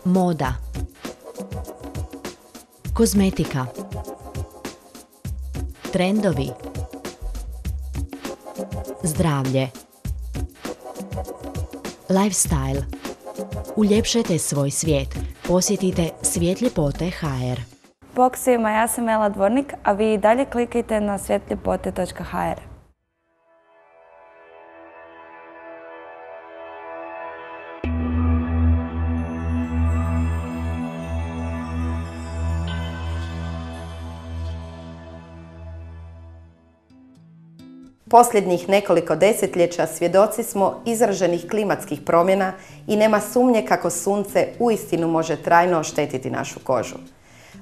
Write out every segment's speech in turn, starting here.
Moda. Kozmetika. Trendovi. Zdravlje. Lifestyle. Uljepšajte svoj svijet. Posjetite svjetljepote.hr. Bok svima, ja sam Ela Dvornik, a vi i dalje klikajte na svjetljepote.hr. Posljednjih nekoliko desetljeća svjedoci smo izraženih klimatskih promjena i nema sumnje kako sunce uistinu može trajno oštetiti našu kožu.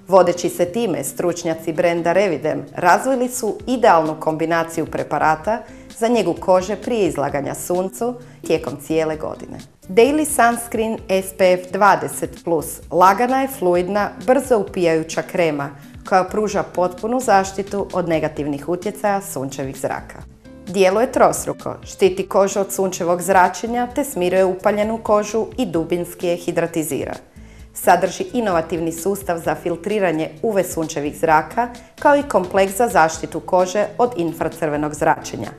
Vodeći se time, stručnjaci brenda Revidem razvili su idealnu kombinaciju preparata za njegu kože prije izlaganja suncu tijekom cijele godine. Daily Sunscreen SPF 20+, lagana je, fluidna, brzo upijajuća krema koja pruža potpunu zaštitu od negativnih utjecaja sunčevih zraka. Djeluje trostruko, štiti kožu od sunčevog zračenja te smiruje upaljenu kožu i dubinski je hidratizira. Sadrži inovativni sustav za filtriranje UV sunčevih zraka kao i kompleks za zaštitu kože od infracrvenog zračenja.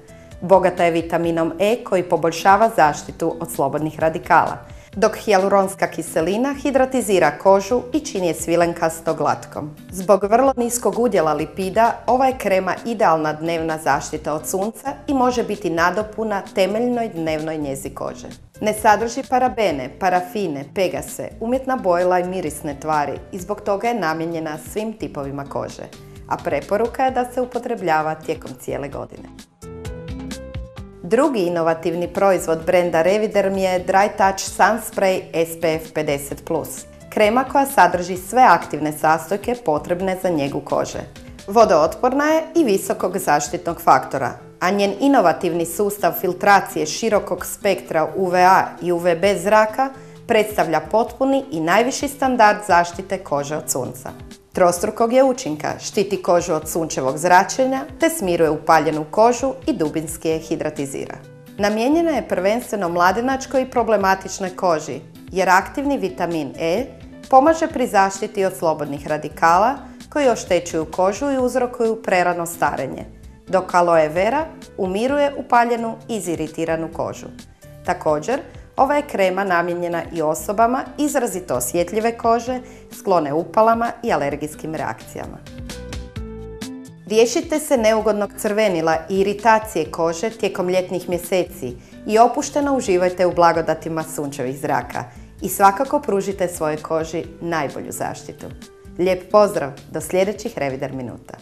Bogata je vitaminom E koji poboljšava zaštitu od slobodnih radikala, dok hijaluronska kiselina hidratizira kožu i čini je svilenkasto glatkom. Zbog vrlo niskog udjela lipida, ova je krema idealna dnevna zaštita od sunca i može biti nadopuna temeljnoj dnevnoj njezi kože. Ne sadrži parabene, parafine, pegase, umjetna bojila i mirisne tvari i zbog toga je namijenjena svim tipovima kože, a preporuka je da se upotrebljava tijekom cijele godine. Drugi inovativni proizvod brenda Reviderm je Dry Touch Sun Spray SPF 50+, krema koja sadrži sve aktivne sastojke potrebne za njegu kože. Vodootporna je i visokog zaštitnog faktora, a njen inovativni sustav filtracije širokog spektra UVA i UVB zraka predstavlja potpuni i najviši standard zaštite kože od sunca. Trostrukog je učinka, štiti kožu od sunčevog zračenja te smiruje upaljenu kožu i dubinski je hidratizira. Namijenjena je prvenstveno mladenačkoj i problematičnoj koži, jer aktivni vitamin E pomaže pri zaštiti od slobodnih radikala koji oštećuju kožu i uzrokuju prerano starenje, dok aloe vera umiruje upaljenu i iziritiranu kožu. Također, ova je krema namijenjena i osobama izrazito osjetljive kože, sklone upalama i alergijskim reakcijama. Riješite se neugodnog crvenila i iritacije kože tijekom ljetnih mjeseci i opušteno uživajte u blagodatima sunčevih zraka i svakako pružite svojoj koži najbolju zaštitu. Lijep pozdrav, do sljedećih Revider minuta.